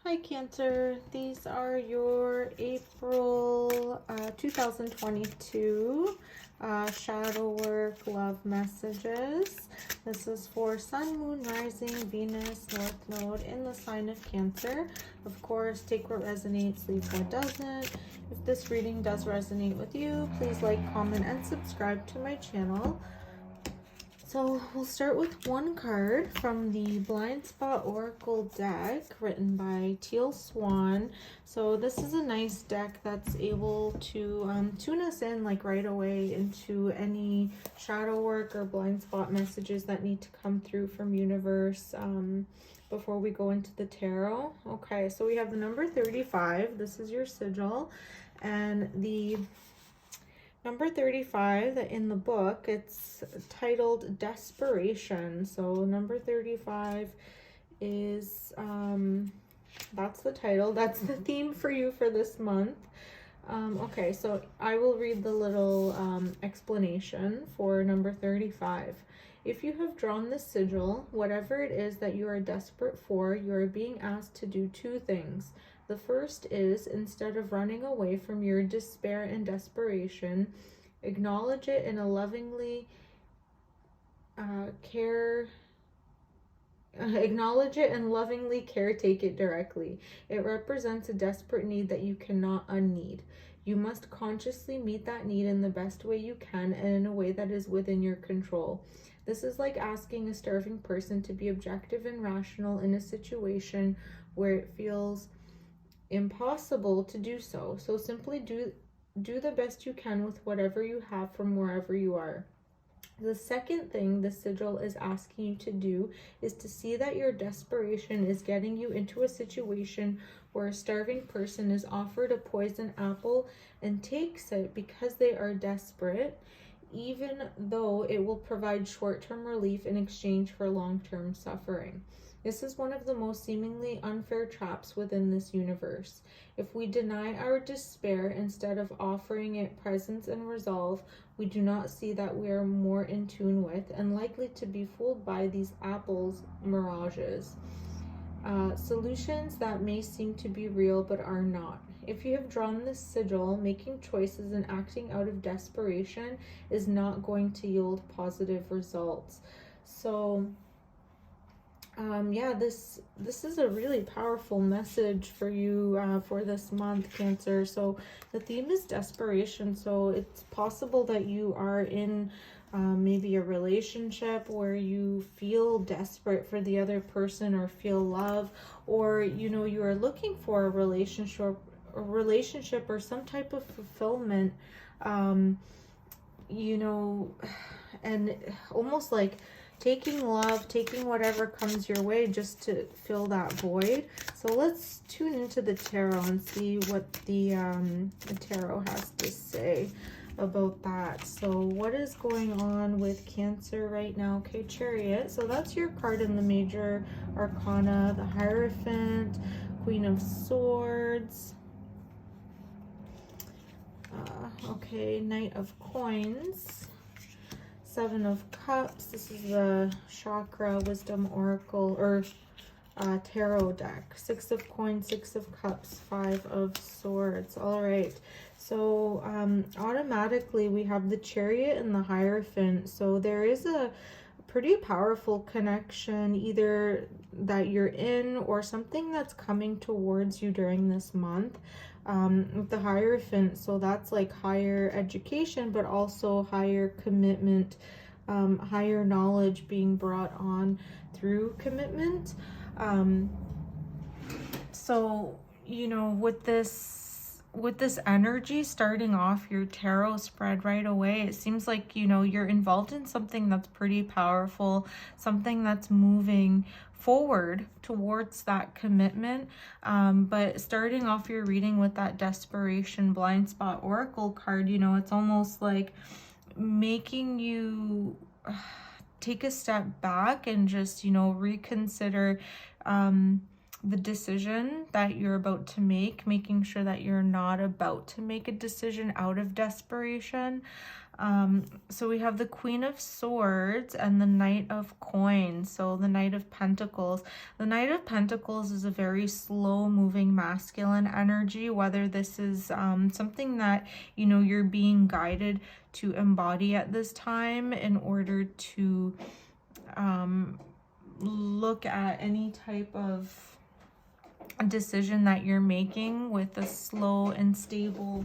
Hi Cancer, these are your April 2022 shadow work love messages. This is for Sun, Moon, Rising, Venus, North Node in the sign of Cancer. Of course, take what resonates, leave what doesn't. If this reading does resonate with you, please like, comment, and subscribe to my channel. So we'll start with one card from the Blind Spot Oracle deck written by Swan. So this is a nice deck that's able to tune us in like right away into any shadow work or blind spot messages that need to come through from universe before we go into the tarot. Okay, so we have the number 35. This is your sigil, and the number 35 in the book, it's titled Desperation. So number 35 is, that's the title. That's the theme for you for this month. Okay, so I will read the little explanation for number 35. If you have drawn the sigil, whatever it is that you are desperate for, you are being asked to do two things. The first is, instead of running away from your despair and desperation, acknowledge it and lovingly caretake it directly. It represents a desperate need that you cannot unneed. You must consciously meet that need in the best way you can and in a way that is within your control. This is like asking a starving person to be objective and rational in a situation where it feels impossible to do so. So simply do the best you can with whatever you have from wherever you are. The second thing the sigil is asking you to do is to see that your desperation is getting you into a situation where a starving person is offered a poison apple and takes it because they are desperate, even though it will provide short-term relief in exchange for long-term suffering. This is one of the most seemingly unfair traps within this universe. If we deny our despair instead of offering it presence and resolve, we do not see that we are more in tune with and likely to be fooled by these apples' mirages. Solutions that may seem to be real but are not. If you have drawn this sigil, making choices and acting out of desperation is not going to yield positive results. So yeah, this is a really powerful message for you for this month, Cancer. So the theme is desperation. So it's possible that you are in maybe a relationship where you feel desperate for the other person or feel love, or you are looking for a relationship or some type of fulfillment, and almost like taking love, taking whatever comes your way just to fill that void. So let's tune into the tarot and see what the tarot has to say about that. So what is going on with Cancer right now? Okay, Chariot. So that's your card in the major arcana, the Hierophant, Queen of Swords. Okay, Knight of Coins, Seven of Cups. This is the Chakra Wisdom Oracle or Tarot deck. Six of Coins, Six of Cups, Five of Swords. All right. So automatically we have the Chariot and the Hierophant. So there is a pretty powerful connection either that you're in or something that's coming towards you during this month. With the Hierophant, so that's like higher education, but also higher commitment, higher knowledge being brought on through commitment. So with this energy starting off your tarot spread right away, it seems like you're involved in something that's pretty powerful, something that's moving forward towards that commitment. But starting off your reading with that desperation blind spot oracle card, it's almost like making you take a step back and just reconsider the decision that you're about to make, making sure that you're not about to make a decision out of desperation. So we have the Queen of Swords and the Knight of Coins. So the Knight of Pentacles. The Knight of Pentacles is a very slow-moving masculine energy, whether this is something that, you know, you're being guided to embody at this time in order to look at any type of decision that you're making with a slow and stable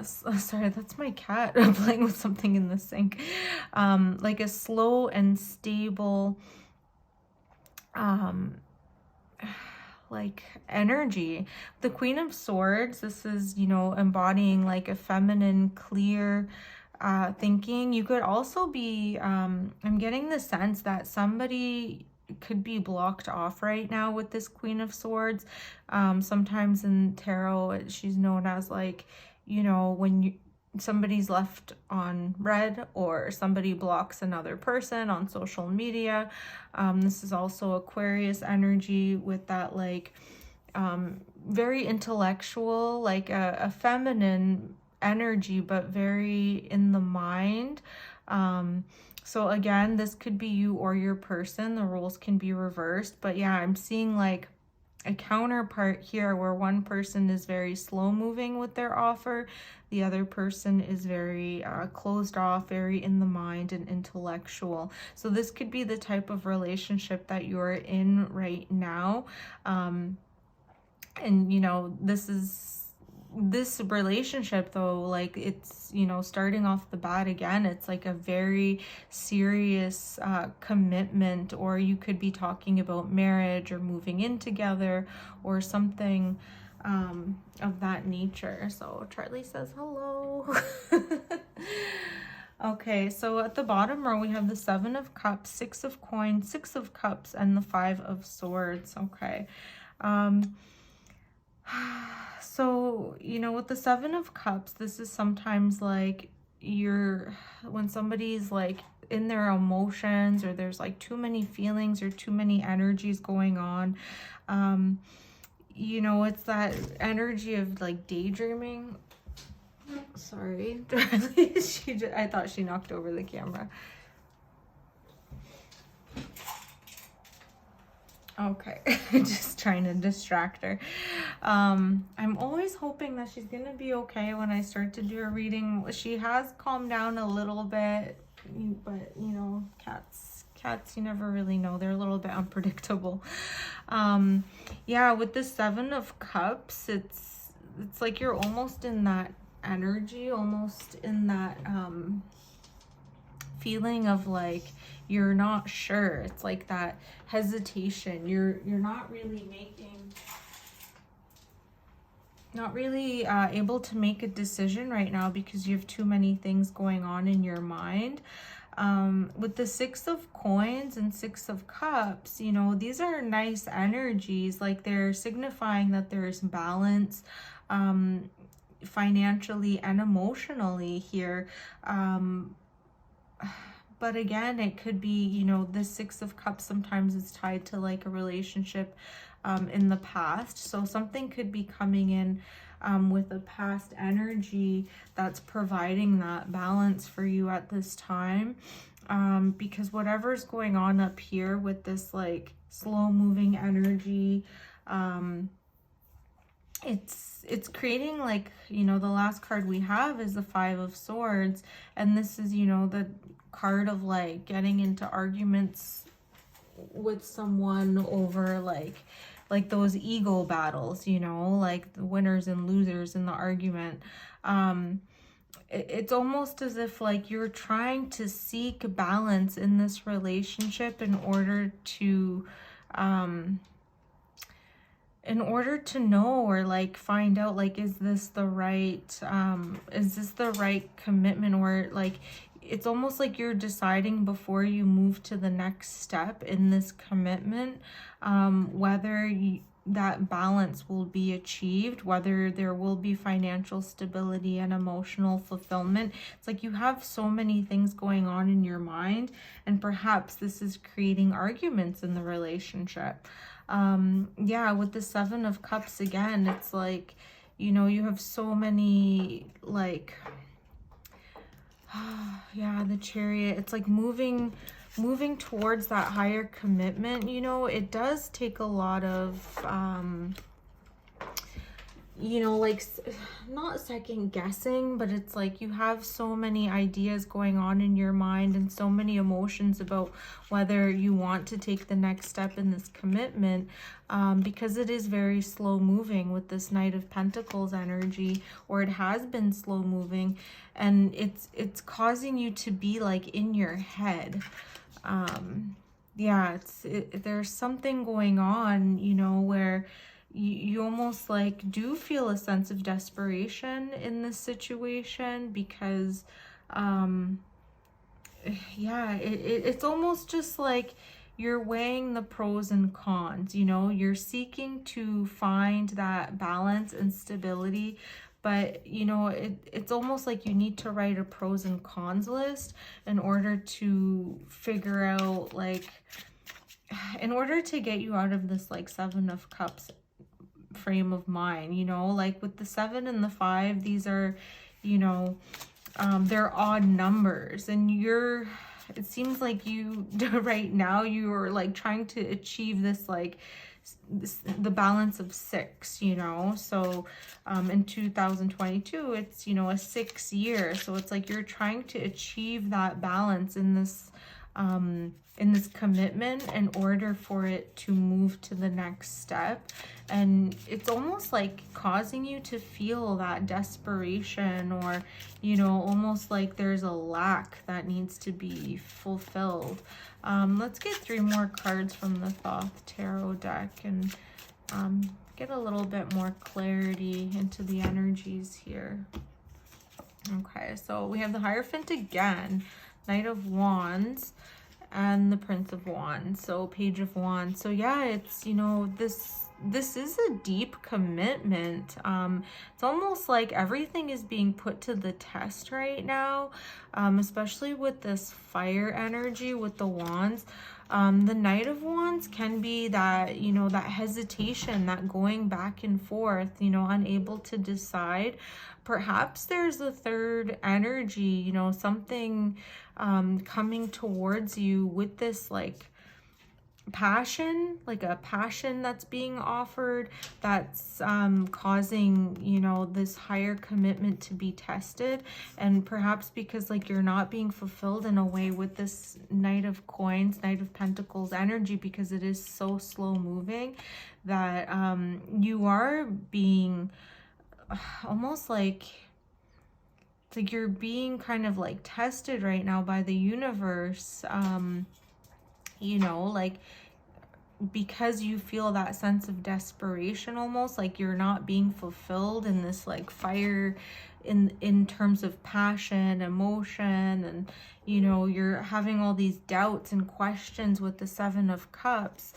sorry, that's my cat playing with something in the sink. Like a slow and stable like energy. The Queen of Swords, this is, you know, embodying like a feminine, clear thinking. You could also be I'm getting the sense that somebody could be blocked off right now with this Queen of Swords. Sometimes in tarot she's known as like, you know, when somebody's left on red or somebody blocks another person on social media. This is also Aquarius energy with that like very intellectual, like a feminine energy, but very in the mind. So again, this could be you or your person. The roles can be reversed, but yeah, I'm seeing like a counterpart here where one person is very slow moving with their offer, the other person is very closed off, very in the mind and intellectual. So this could be the type of relationship that you're in right now. And you know, this relationship though, like it's, you know, starting off the bat again, it's like a very serious commitment, or you could be talking about marriage or moving in together or something of that nature. So Charlie says hello. Okay, so at the bottom row we have the 7 of Cups, 6 of Coins, 6 of Cups, and the 5 of Swords. Okay. So, you know, with the 7 of Cups, this is sometimes like when somebody's like in their emotions, or there's like too many feelings or too many energies going on. You know, it's that energy of like daydreaming. Sorry, I thought she knocked over the camera. Okay, just trying to distract her. I'm always hoping that she's gonna be okay when I start to do a reading. She has calmed down a little bit, but you know, cats, you never really know. They're a little bit unpredictable. Yeah, with the 7 of Cups, it's like you're almost in that energy, almost in that feeling of like you're not sure. It's like that hesitation. You're not really able to make a decision right now because you have too many things going on in your mind. With the 6 of Coins and 6 of Cups, you know, these are nice energies. Like they're signifying that there's balance financially and emotionally here. But again, it could be, you know, the 6 of Cups sometimes is tied to like a relationship in the past. So something could be coming in with a past energy that's providing that balance for you at this time. Because whatever's going on up here with this like slow moving energy, it's creating like, you know, the last card we have is the 5 of Swords, and this is, you know, the card of like getting into arguments with someone over like those ego battles, you know, like the winners and losers in the argument. It's almost as if like you're trying to seek balance in this relationship in order to know or like find out like, is this the right commitment, or like it's almost like you're deciding before you move to the next step in this commitment, whether that balance will be achieved, whether there will be financial stability and emotional fulfillment. It's like you have so many things going on in your mind, and perhaps this is creating arguments in the relationship. Yeah, with the 7 of Cups again, it's like, you know, you have so many like Yeah, the Chariot. It's like moving towards that higher commitment. You know, it does take a lot of you know, like, not second guessing, but it's like you have so many ideas going on in your mind and so many emotions about whether you want to take the next step in this commitment, because it is very slow moving with this Knight of Pentacles energy, or it has been slow moving, and it's causing you to be like in your head. Yeah, there's something going on, you know, where you almost like do feel a sense of desperation in this situation, because yeah, it's almost just like you're weighing the pros and cons, you know, you're seeking to find that balance and stability, but you know, it's almost like you need to write a pros and cons list in order to figure out, like, in order to get you out of this like Seven of Cups frame of mind, you know, like with the 7 and the 5, these are, you know, they're odd numbers, and it seems like you right now you are like trying to achieve this, like the balance of 6, you know. So in 2022 it's, you know, a 6 year, so it's like you're trying to achieve that balance in this commitment in order for it to move to the next step. And it's almost like causing you to feel that desperation, or, you know, almost like there's a lack that needs to be fulfilled. Let's get 3 more cards from the Thoth Tarot deck and get a little bit more clarity into the energies here. Okay, so we have the Hierophant again, Knight of Wands, and the Prince of Wands, so Page of Wands. So yeah, it's, you know, this is a deep commitment. It's almost like everything is being put to the test right now, especially with this fire energy with the wands. The Knight of Wands can be that, you know, that hesitation, that going back and forth, you know, unable to decide. Perhaps there's a third energy, you know, something coming towards you with this like passion, like a passion that's being offered, that's causing, you know, this higher commitment to be tested. And perhaps because like you're not being fulfilled in a way with this Knight of Coins, Knight of Pentacles energy, because it is so slow moving, that you are being almost like, it's like you're being kind of like tested right now by the universe, you know, like, because you feel that sense of desperation, almost like you're not being fulfilled in this like fire in terms of passion, emotion, and, you know, you're having all these doubts and questions with the 7 of Cups.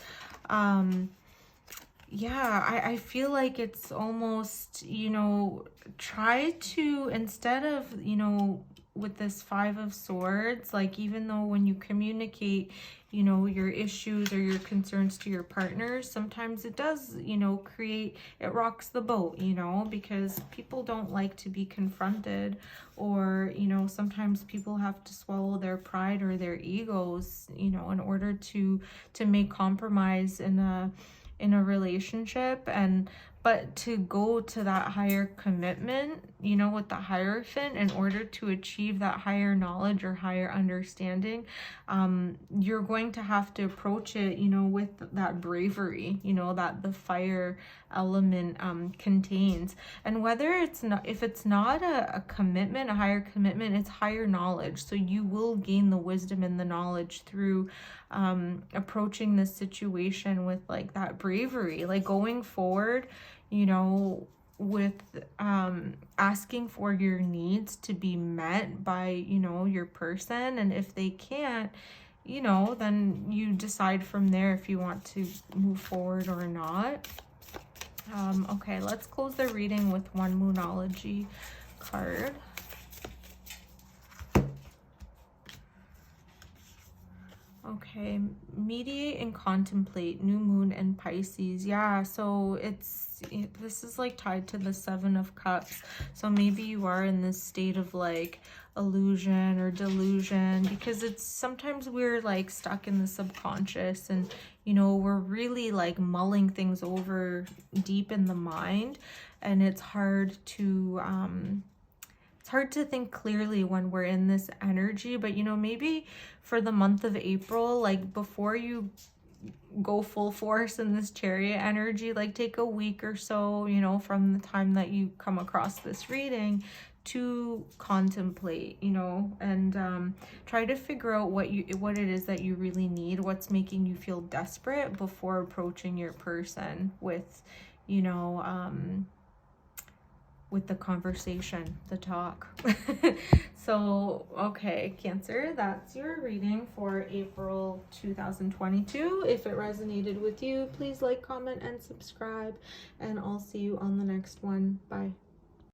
Yeah, I feel like it's almost, you know, try to, instead of, you know, with this 5 of Swords, like, even though when you communicate, you know, your issues or your concerns to your partners, sometimes it does, you know, it rocks the boat, you know, because people don't like to be confronted, or, you know, sometimes people have to swallow their pride or their egos, you know, in order to make compromise in a relationship. But to go to that higher commitment, you know, with the Hierophant, in order to achieve that higher knowledge or higher understanding, you're going to have to approach it, you know, with that bravery, you know, that the fire element contains. And whether it's not, if it's not a commitment, a higher commitment, it's higher knowledge. So you will gain the wisdom and the knowledge through approaching this situation with like that bravery, like going forward, you know, with asking for your needs to be met by, you know, your person. And if they can't, you know, then you decide from there if you want to move forward or not. Okay, let's close the reading with one Moonology card. Okay, mediate and contemplate, new moon and Pisces. Yeah, so this is like tied to the Seven of Cups. So maybe you are in this state of like illusion or delusion, because it's sometimes we're like stuck in the subconscious, and you know, we're really like mulling things over deep in the mind, and it's hard to think clearly when we're in this energy. But you know, maybe for the month of April, like before you go full force in this Chariot energy, like take a week or so, you know, from the time that you come across this reading to contemplate, you know, and try to figure out what it is that you really need, what's making you feel desperate before approaching your person with, you know, with the conversation, the talk. So, okay, Cancer, that's your reading for April 2022. If it resonated with you, please like, comment, and subscribe, and I'll see you on the next one. Bye.